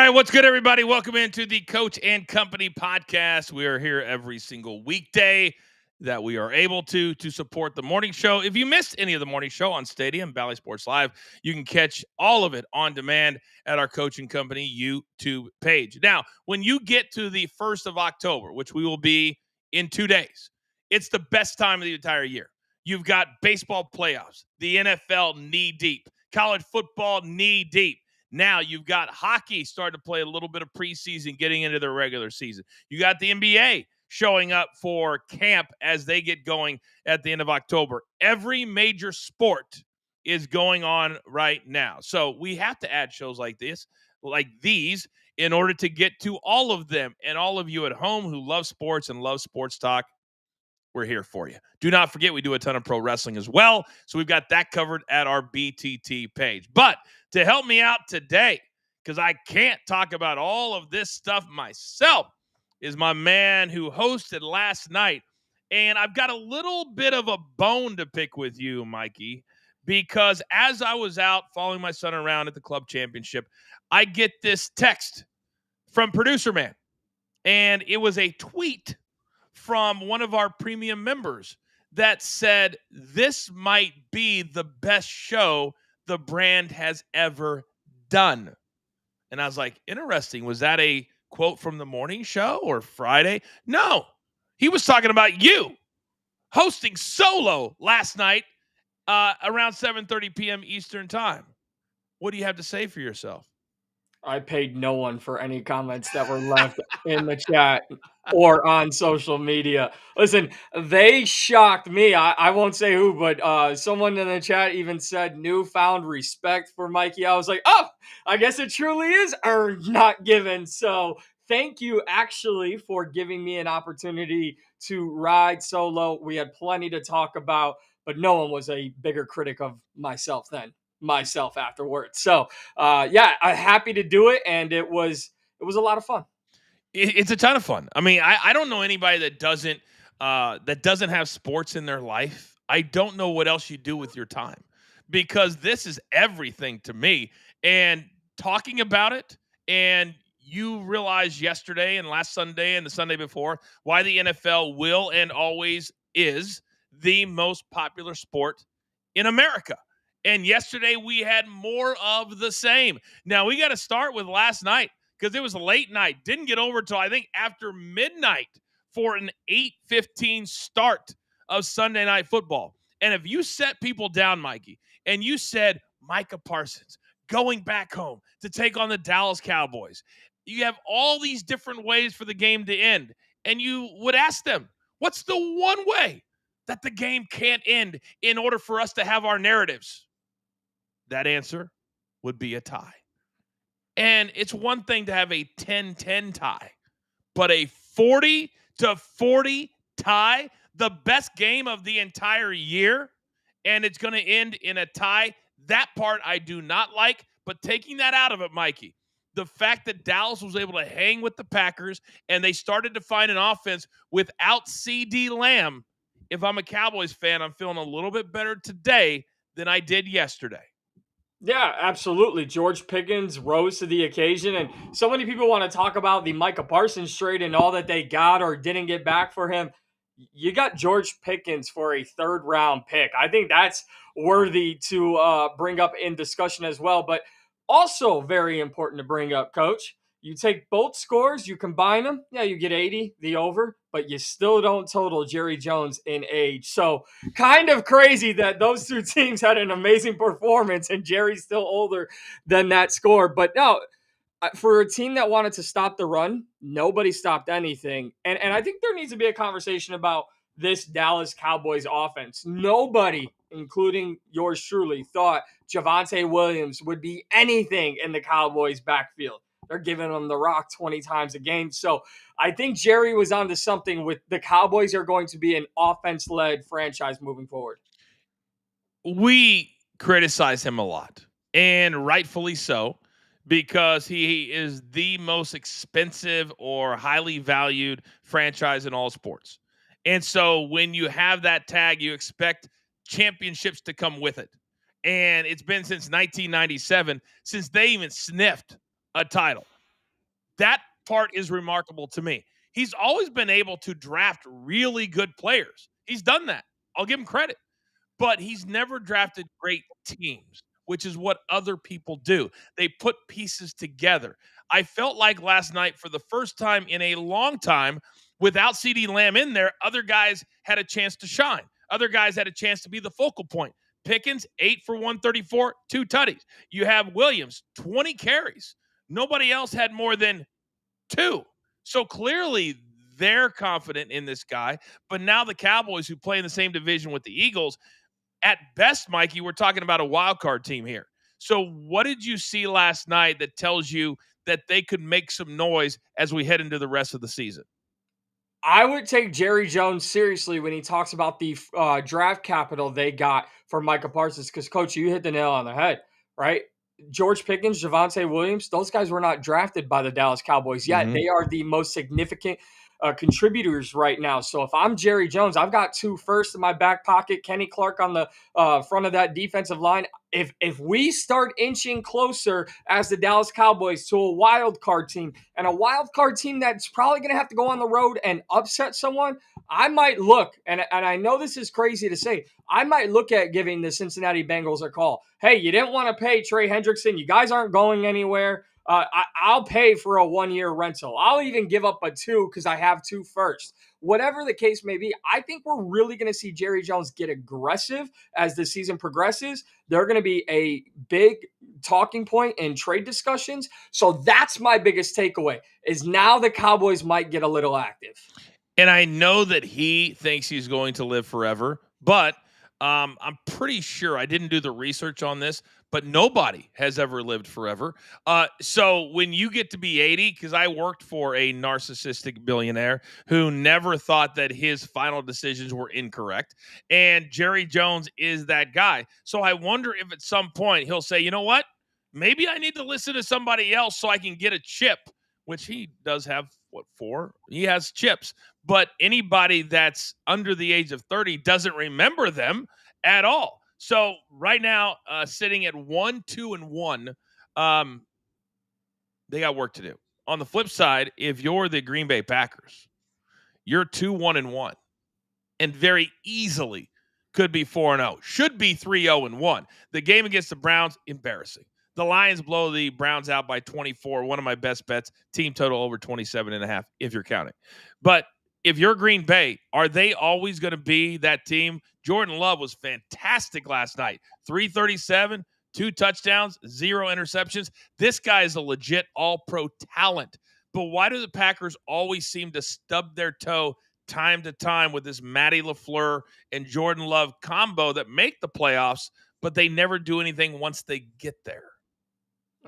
right, what's good, everybody? Welcome into the Coach and Company podcast. We are here every single weekday that we are able to support the morning show. If you missed any of the morning show on Stadium, Valley Sports Live, you can catch all of it on demand at our Coach and Company YouTube page. Now, when you get to the 1st of October, which we will be in 2 days, it's the best time of the entire year. You've got baseball playoffs, the NFL knee deep, college football knee deep. Now you've got hockey starting to play a little bit of preseason, getting into their regular season. You got the NBA showing up for camp as they get going at the end of October. Every major sport is going on right now. So we have to add shows like these, in order to get to all of them. And all of you at home who love sports and love sports talk, we're here for you. Do not forget, we do a ton of pro wrestling as well. So we've got that covered at our BTT page. But to help me out today, because I can't talk about all of this stuff myself, is my man who hosted last night. And I've got a little bit of a bone to pick with you, Mikey, because as I was out following my son around at the club championship, I get this text from Producer Man. And it was a tweet from one of our premium members that said, "This might be the best show the brand has ever done." And I was like, interesting. Was that a quote from the morning show or Friday? No, he was talking about you hosting solo last night around 7:30 p.m. Eastern time. What do you have to say for yourself? I paid no one for any comments that were left in the chat or on social media. Listen, they shocked me. I won't say who, but someone in the chat even said newfound respect for Mikey. I was like, oh, I guess it truly is earned, not given. So thank you actually for giving me an opportunity to ride solo. We had plenty to talk about, but no one was a bigger critic of myself than myself afterwards. So yeah, I'm happy to do it, and it was a lot of fun. It's a ton of fun. I mean, I don't know anybody that doesn't have sports in their life. I don't know what else you do with your time, because this is everything to me. And talking about it, and you realize yesterday and last Sunday and the Sunday before why the NFL will and always is the most popular sport in America. And yesterday we had more of the same. Now we got to start with last night, because it was a late night. Didn't get over till I think after midnight for an 8:15 start of Sunday Night Football. And if you set people down, Mikey, and you said Micah Parsons going back home to take on the Dallas Cowboys, you have all these different ways for the game to end. And you would ask them, what's the one way that the game can't end in order for us to have our narratives? That answer would be a tie. And it's one thing to have a 10-10 tie, but a 40-40 tie, the best game of the entire year, and it's going to end in a tie. That part I do not like, but taking that out of it, Mikey, the fact that Dallas was able to hang with the Packers and they started to find an offense without CD Lamb, if I'm a Cowboys fan, I'm feeling a little bit better today than I did yesterday. Yeah, absolutely. George Pickens rose to the occasion, and so many people want to talk about the Micah Parsons trade and all that they got or didn't get back for him. You got George Pickens for a third-round pick. I think that's worthy to bring up in discussion as well, but also very important to bring up, Coach. You take both scores, you combine them, yeah, you get 80, the over, but you still don't total Jerry Jones in age. So kind of crazy that those two teams had an amazing performance and Jerry's still older than that score. But no, for a team that wanted to stop the run, nobody stopped anything. And I think there needs to be a conversation about this Dallas Cowboys offense. Nobody, including yours truly, thought Javonte Williams would be anything in the Cowboys backfield. They're giving them the rock 20 times a game. So I think Jerry was onto something with the Cowboys are going to be an offense-led franchise moving forward. We criticize him a lot, and rightfully so, because he is the most expensive or highly valued franchise in all sports. And so when you have that tag, you expect championships to come with it. And it's been since 1997 since they even sniffed a title. That part is remarkable to me. He's always been able to draft really good players. He's done that. I'll give him credit. But he's never drafted great teams, which is what other people do. They put pieces together. I felt like last night, for the first time in a long time, without CeeDee Lamb in there, other guys had a chance to shine. Other guys had a chance to be the focal point. Pickens, 8 for 134, 2 tutties. You have Williams, 20 carries. Nobody else had more than 2. So clearly they're confident in this guy. But now the Cowboys, who play in the same division with the Eagles, at best, Mikey, we're talking about a wild card team here. So what did you see last night that tells you that they could make some noise as we head into the rest of the season? I would take Jerry Jones seriously when he talks about the draft capital they got for Micah Parsons. Because, Coach, you hit the nail on the head, right? George Pickens, Javonte Williams, those guys were not drafted by the Dallas Cowboys yet. They are the most significant contributors right now. So if I'm Jerry Jones, I've got 2 firsts in my back pocket. Kenny Clark on the front of that defensive line. If we start inching closer as the Dallas Cowboys to a wild card team, and a wild card team that's probably going to have to go on the road and upset someone, I might look, and I know this is crazy to say, I might look at giving the Cincinnati Bengals a call. Hey, you didn't want to pay Trey Hendrickson. You guys aren't going anywhere. I'll pay for a 1-year rental. I'll even give up a 2 because I have 2 firsts. Whatever the case may be, I think we're really going to see Jerry Jones get aggressive as the season progresses. They're going to be a big talking point in trade discussions. So that's my biggest takeaway, is now the Cowboys might get a little active. And I know that he thinks he's going to live forever, but I'm pretty sure, I didn't do the research on this, but nobody has ever lived forever. So when you get to be 80, because I worked for a narcissistic billionaire who never thought that his final decisions were incorrect, and Jerry Jones is that guy. So I wonder if at some point he'll say, you know what? Maybe I need to listen to somebody else so I can get a chip, which he does have, 4? He has chips. But anybody that's under the age of 30 doesn't remember them at all. So right now, sitting at 1-2-1, they got work to do. On the flip side, if you're the Green Bay Packers, you're 2-1-1, and very easily could be 4-0, should be 3-0-1. The game against the Browns, embarrassing. The Lions blow the Browns out by 24. One of my best bets, team total over 27.5, if you're counting. But if you're Green Bay, are they always going to be that team? Jordan Love was fantastic last night. 337, 2 touchdowns, 0 interceptions. This guy is a legit all-pro talent. But why do the Packers always seem to stub their toe time to time with this Matty LaFleur and Jordan Love combo that make the playoffs, but they never do anything once they get there?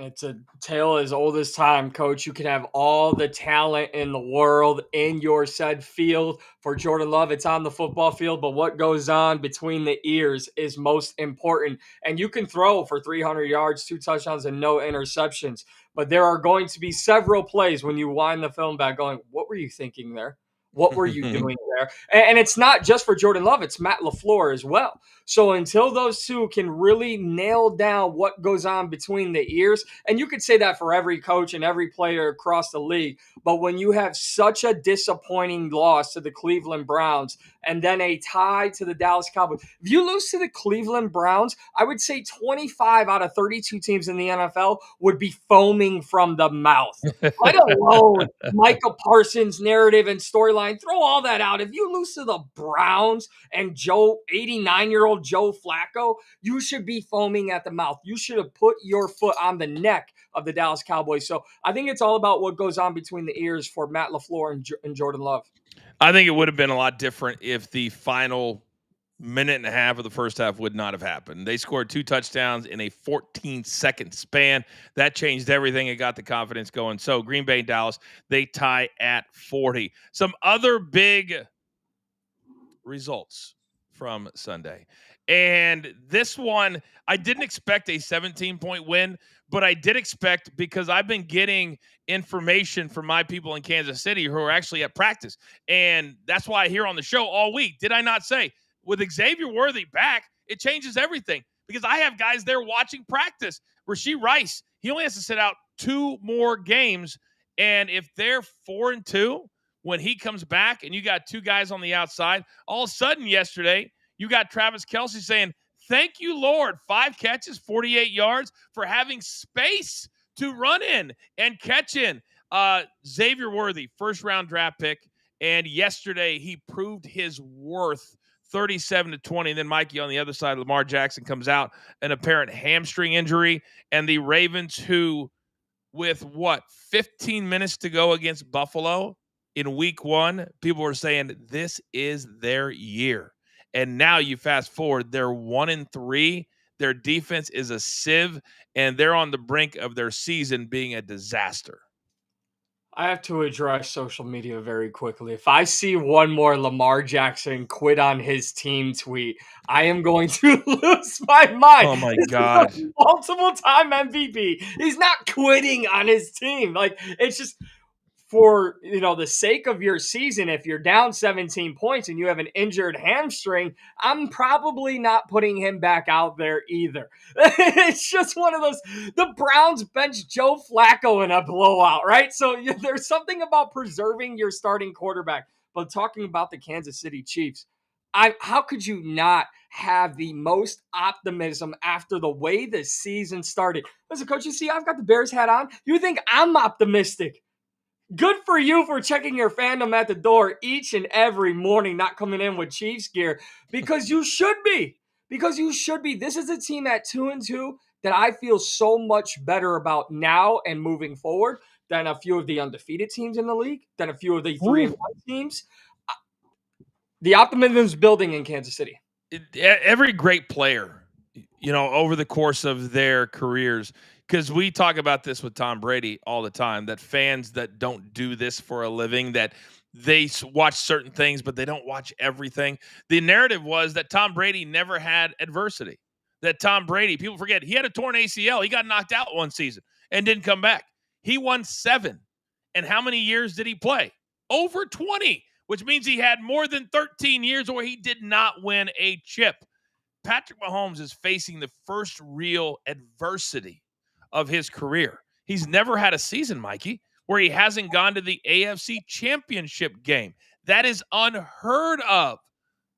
It's a tale as old as time, Coach. You can have all the talent in the world in your said field. For Jordan Love, it's on the football field, but what goes on between the ears is most important. And you can throw for 300 yards, 2 touchdowns, and no interceptions. But there are going to be several plays when you wind the film back going, what were you thinking there? What were you doing there? And it's not just for Jordan Love, it's Matt LaFleur as well. So until those two can really nail down what goes on between the ears, and you could say that for every coach and every player across the league, but when you have such a disappointing loss to the Cleveland Browns and then a tie to the Dallas Cowboys, if you lose to the Cleveland Browns, I would say 25 out of 32 teams in the NFL would be foaming from the mouth. Let alone Micah Parsons' narrative and storyline. Throw all that out. If you lose to the Browns and 89-year-old Joe Flacco, you should be foaming at the mouth. You should have put your foot on the neck of the Dallas Cowboys. So I think it's all about what goes on between the ears for Matt LaFleur and Jordan Love. I think it would have been a lot different if the final minute and a half of the first half would not have happened. They scored 2 touchdowns in a 14-second span. That changed everything. It got the confidence going. So Green Bay and Dallas, they tie at 40. Some other big results from Sunday. And this one, I didn't expect a 17-point win, but I did expect, because I've been getting information from my people in Kansas City who are actually at practice. And that's why I hear on the show all week, did I not say, with Xavier Worthy back, it changes everything, because I have guys there watching practice. Rashee Rice, he only has to sit out 2 more games, And if they're 4-2 when he comes back and you got two guys on the outside, all of a sudden yesterday, you got Travis Kelce saying, thank you, Lord, 5 catches, 48 yards for having space to run in and catch in. Xavier Worthy, first-round draft pick, and yesterday he proved his worth 37-20. And then Mikey on the other side, Lamar Jackson comes out, an apparent hamstring injury, and the Ravens, who with 15 minutes to go against Buffalo in week 1, people were saying this is their year. And now you fast forward, they're 1-3. Their defense is a sieve, and they're on the brink of their season being a disaster. I have to address social media very quickly. If I see one more Lamar Jackson quit on his team tweet, I am going to lose my mind. Oh, my This God. is a multiple-time MVP. He's not quitting on his team. Like, it's just for, the sake of your season. If you're down 17 points and you have an injured hamstring, I'm probably not putting him back out there either. It's just one of those, the Browns bench Joe Flacco in a blowout, right? So there's something about preserving your starting quarterback. But talking about the Kansas City Chiefs, how could you not have the most optimism after the way the season started? Listen, Coach, you see I've got the Bears hat on. You think I'm optimistic? Good for you for checking your fandom at the door each and every morning, not coming in with Chiefs gear, because you should be. Because you should be. This is a team at 2-2 that I feel so much better about now and moving forward than a few of the undefeated teams in the league, than a few of the 3-1 teams. The optimism is building in Kansas City. Every great player, over the course of their careers, because we talk about this with Tom Brady all the time, that fans that don't do this for a living, that they watch certain things, but they don't watch everything. The narrative was that Tom Brady never had adversity, that Tom Brady, people forget, he had a torn ACL. He got knocked out one season and didn't come back. He won 7. And how many years did he play? Over 20, which means he had more than 13 years where he did not win a chip. Patrick Mahomes is facing the first real adversity of his career. He's never had a season, Mikey, where he hasn't gone to the AFC Championship game. That is unheard of.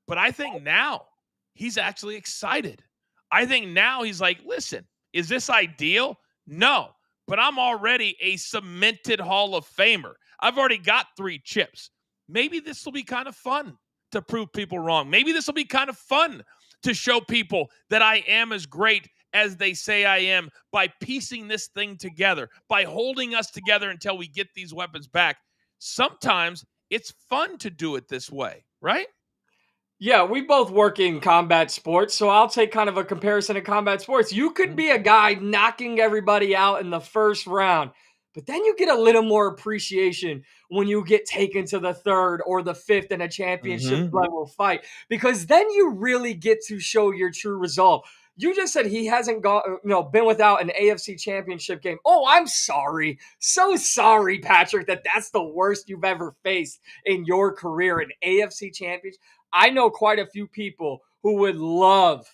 But I think now he's actually excited. I think now he's like, listen, is this ideal? No, but I'm already a cemented Hall of Famer. I've already got 3 chips. Maybe this will be kind of fun to prove people wrong. Maybe this will be kind of fun to show people that I am as great as they say I am by piecing this thing together, by holding us together until we get these weapons back. Sometimes it's fun to do it this way, right? Yeah, we both work in combat sports, so I'll take kind of a comparison to combat sports. You could be a guy knocking everybody out in the first round, but then you get a little more appreciation when you get taken to the 3rd or the 5th in a championship level fight, because then you really get to show your true resolve. You just said he hasn't been without an AFC championship game. Oh, I'm sorry. So sorry, Patrick, that's the worst you've ever faced in your career, an AFC championship. I know quite a few people who would love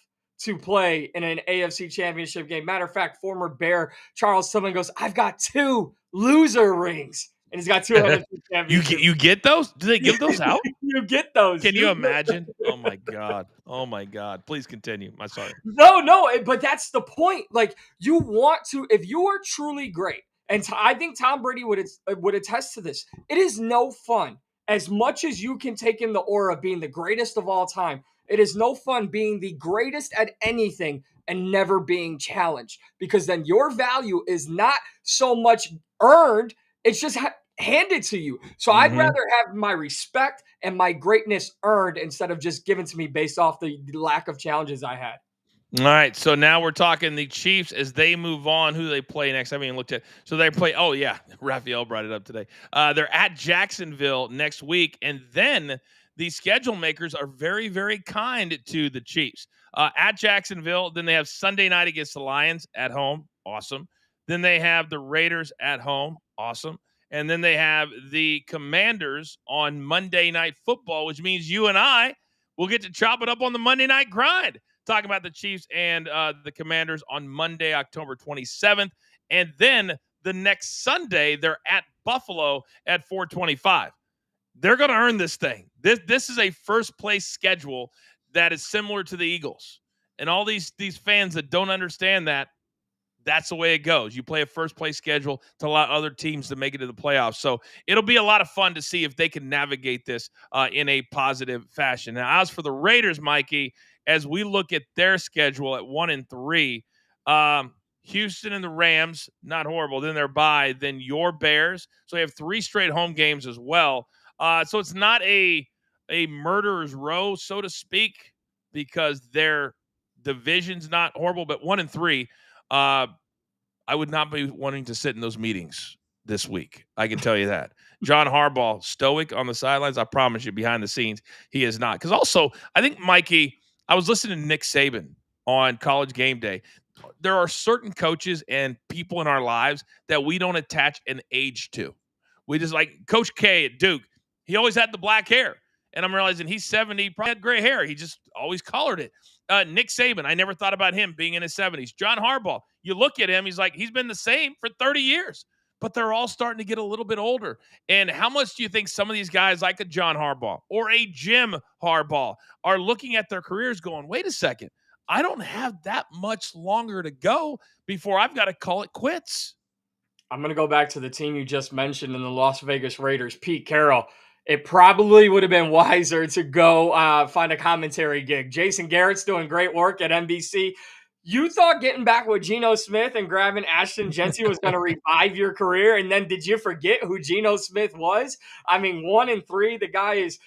to play in an AFC championship game. Matter of fact, former Bear Charles Tillman goes, I've got 2 loser rings. And he's got 2 NFC championships. You get those? Do they give those out? You get those. Can you imagine? Oh, my God. Oh, my God. Please continue. I'm sorry. No, but that's the point. Like, you want to, if you are truly great, and I think Tom Brady would attest to this, it is no fun. As much as you can take in the aura of being the greatest of all time, it is no fun being the greatest at anything and never being challenged, because then your value is not so much earned, it's just handed to you. So I'd rather have my respect and my greatness earned instead of just given to me based off the lack of challenges I had. All right, so now we're talking the Chiefs as they move on. Who do they play next? I haven't even looked at. So they play. Oh yeah, Raphael brought it up today. They're at Jacksonville next week, and then the schedule makers are very, very kind to the Chiefs. At Jacksonville, then they have Sunday night against the Lions at home. Awesome. Then they have the Raiders at home. Awesome. And then they have the Commanders on Monday Night Football, which means you and I will get to chop it up on the Monday Night Grind. Talking about the Chiefs and the Commanders on Monday, October 27th. And then the next Sunday, they're at Buffalo at 425. They're going to earn this thing. This is a first place schedule that is similar to the Eagles. And all these fans that don't understand that, that's the way it goes. You play a first place schedule to allow other teams to make it to the playoffs. So it'll be a lot of fun to see if they can navigate this in a positive fashion. Now, as for the Raiders, Mikey, as we look at their schedule at 1-3, Houston and the Rams, not horrible. Then they're bye. Then your Bears. So they have 3 straight home games as well. So it's not a murderer's row, so to speak, because their division's not horrible, but 1-3. I would not be wanting to sit in those meetings this week. I can tell you that. John Harbaugh, stoic on the sidelines. I promise you, behind the scenes, he is not. Because also, I think, Mikey, I was listening to Nick Saban on College Game Day. There are certain coaches and people in our lives that we don't attach an age to. We just like Coach K at Duke. He always had the black hair. And I'm realizing he's 70, he probably had gray hair. He just always colored it. Nick Saban, I never thought about him being in his 70s. John Harbaugh, you look at him, he's been the same for 30 years, but they're all starting to get a little bit older. And how much do you think some of these guys like a John Harbaugh or a Jim Harbaugh are looking at their careers going, wait a second, I don't have that much longer to go before I've got to call it quits? I'm going to go back to the team you just mentioned in the Las Vegas Raiders, Pete Carroll. It probably would have been wiser to go find a commentary gig. Jason Garrett's doing great work at NBC. You thought getting back with Geno Smith and grabbing Ashton Jency was going to revive your career, and then did you forget who Geno Smith was? I mean, 1-3, the guy is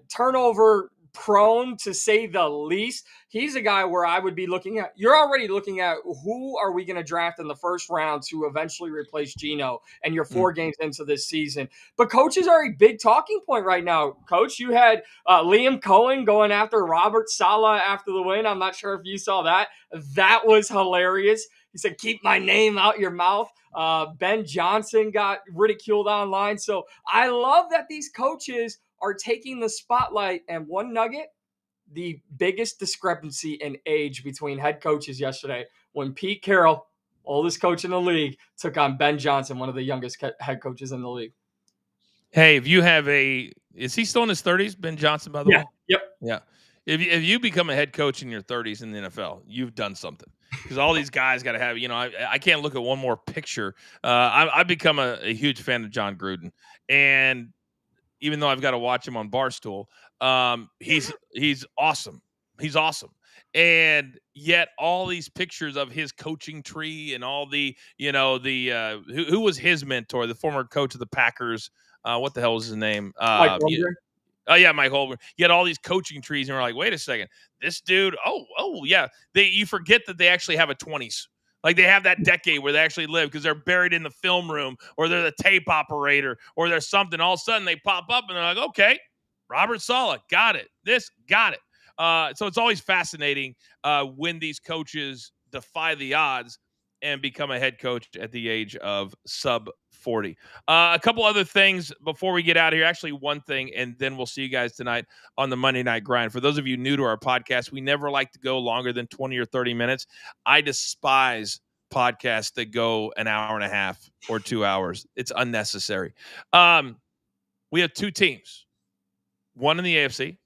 turnover prone, to say the least. He's a guy where I would be looking at. You're already looking at who are we going to draft in the first round to eventually replace Geno, and you're 4 games into this season. But coaches are a big talking point right now. Coach, you had Liam Cohen going after Robert Saleh after the win. I'm not sure if you saw that. That was hilarious. He said, keep my name out your mouth. Ben Johnson got ridiculed online. So I love that these coaches are taking the spotlight. And one nugget, the biggest discrepancy in age between head coaches yesterday when Pete Carroll, oldest coach in the league, took on Ben Johnson, one of the youngest head coaches in the league. Hey, if you have is he still in his 30s, Ben Johnson, by the way? Yep. Yeah. If you become a head coach in your 30s in the NFL, you've done something. Because all these guys got to have, I can't look at one more picture. I've become a huge fan of John Gruden. And even though I've got to watch him on Barstool, he's awesome. He's awesome. And yet all these pictures of his coaching tree and all the, who was his mentor, the former coach of the Packers, what the hell was his name? Mike Oh yeah, Mike Holmgren. You had all these coaching trees, and we're like, wait a second, this dude. Oh yeah. You forget that they actually have a 20s. Like they have that decade where they actually live because they're buried in the film room, or they're the tape operator, or there's something. All of a sudden they pop up and they're like, okay, Robert Saleh, got it. Got it. So it's always fascinating when these coaches defy the odds and become a head coach at the age of sub 40. A couple other things before we get out of here. Actually, one thing, and then we'll see you guys tonight on the Monday Night Grind. For those of you new to our podcast, we never like to go longer than 20 or 30 minutes. I despise podcasts that go an hour and a half or 2 hours. It's unnecessary. We have 2 teams, one in the AFC,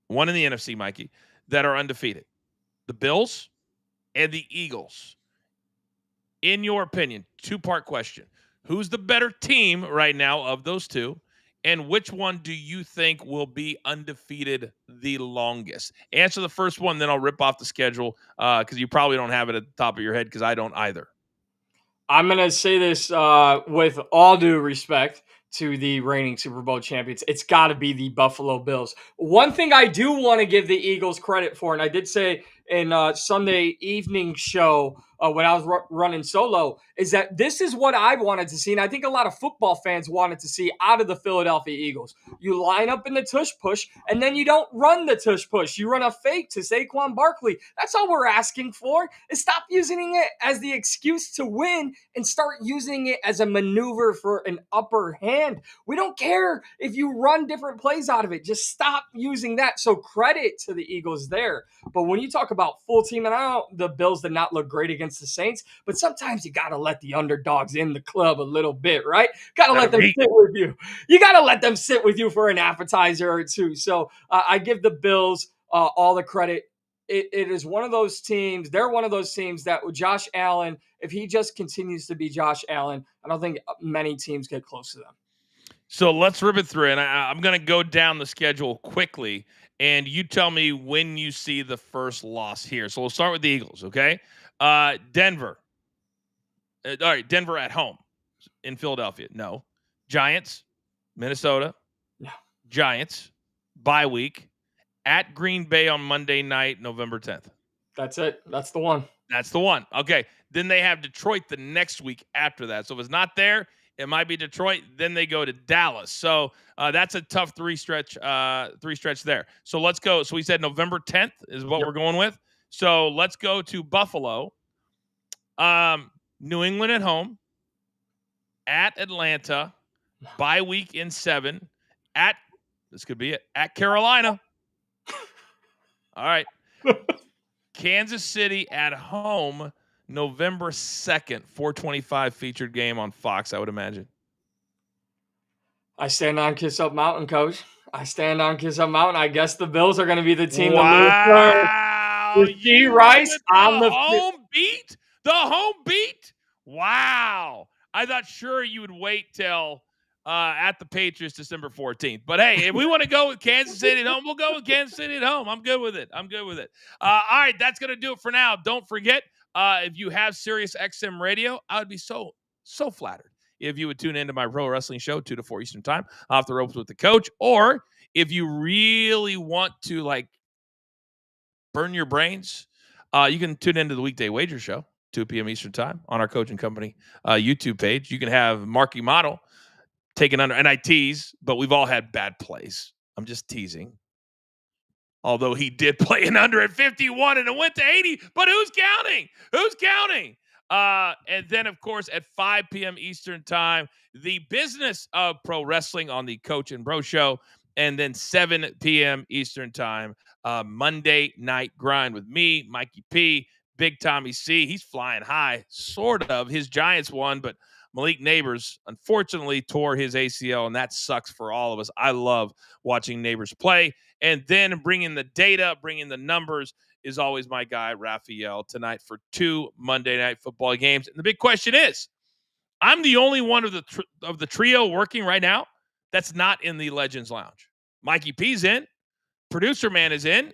one in the NFC, Mikey, that are undefeated. The Bills and the Eagles. In your opinion, 2-part question. Who's the better team right now of those 2? And which one do you think will be undefeated the longest? Answer the first one, then I'll rip off the schedule because you probably don't have it at the top of your head because I don't either. I'm going to say this with all due respect to the reigning Super Bowl champions. It's got to be the Buffalo Bills. One thing I do want to give the Eagles credit for, and I did say in Sunday evening show when I was running solo, is that this is what I wanted to see, and I think a lot of football fans wanted to see out of the Philadelphia Eagles. You line up in the tush push, and then you don't run the tush push. You run a fake to Saquon Barkley. That's all we're asking for, is stop using it as the excuse to win and start using it as a maneuver for an upper hand. We don't care if you run different plays out of it. Just stop using that. So credit to the Eagles there. But when you talk talk about full team, and the Bills did not look great against the Saints, but sometimes you got to let the underdogs in the club a little bit, right? Got to let them sit with you. You got to let them sit with you for an appetizer or two. So I give the Bills all the credit. It is one of those teams. They're one of those teams that with Josh Allen, if he just continues to be Josh Allen, I don't think many teams get close to them. So let's rip it through, and I'm going to go down the schedule quickly, and you tell me when you see the first loss here. So we'll start with the Eagles, okay? Denver. All right, Denver at home in Philadelphia. No. Giants, Minnesota. No. Giants, bye week, at Green Bay on Monday night, November 10th. That's it. That's the one. That's the one. Okay. Then they have Detroit the next week after that. So if it's not there, it might be Detroit. Then they go to Dallas. So that's a tough three stretch there. So let's go. So we said November 10th is what we're going with. So let's go to Buffalo. New England at home. At Atlanta. Bye week in 7. This could be it. At Carolina. All right. Kansas City at home, November 2nd, 4:25 featured game on Fox, I would imagine. I stand on Kiss Up Mountain, Coach. I stand on Kiss Up Mountain. I guess the Bills are going to be the team wow. to lose. G. Rice on the home beat? The home beat? Wow. I thought sure you would wait till at the Patriots December 14th. But hey, if we want to go with Kansas City at home, we'll go with Kansas City at home. I'm good with it. All right, that's going to do it for now. Don't forget, if you have Sirius XM radio, I would be so flattered if you would tune into my pro wrestling show 2 to 4 Eastern time, Off the Ropes with the Coach. Or if you really want to like burn your brains, you can tune into the Weekday Wager Show, 2 p.m. Eastern time on our Coach and Company YouTube page. You can have Marky Model taken under NITs, but we've all had bad plays. I'm just teasing. Although he did play an under at 51 and it went to 80, but who's counting? And then, of course, at 5 p.m. Eastern time, the business of pro wrestling on the Coach and Bro Show. And then 7 p.m. Eastern time, Monday Night Grind with me, Mikey P, Big Tommy C. He's flying high, sort of. His Giants won, but Malik Neighbors, unfortunately, tore his ACL, and that sucks for all of us. I love watching Neighbors play. And then bringing the data, bringing the numbers is always my guy, Raphael, tonight for 2 Monday Night Football games. And the big question is, I'm the only one of the trio working right now that's not in the Legends Lounge. Mikey P's in. Producer Man is in.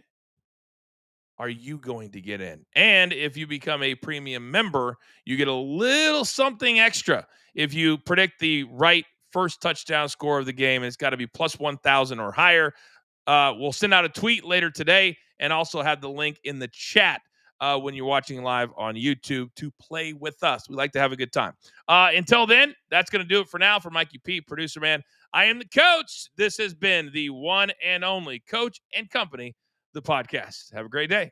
Are you going to get in? And if you become a premium member, you get a little something extra. If you predict the right first touchdown score of the game, it's got to be plus 1,000 or higher. We'll send out a tweet later today and also have the link in the chat when you're watching live on YouTube to play with us. We like to have a good time. Until then, that's going to do it for now. For Mikey P, Producer Man, I am the Coach. This has been the one and only Coach and Company, the podcast. Have a great day.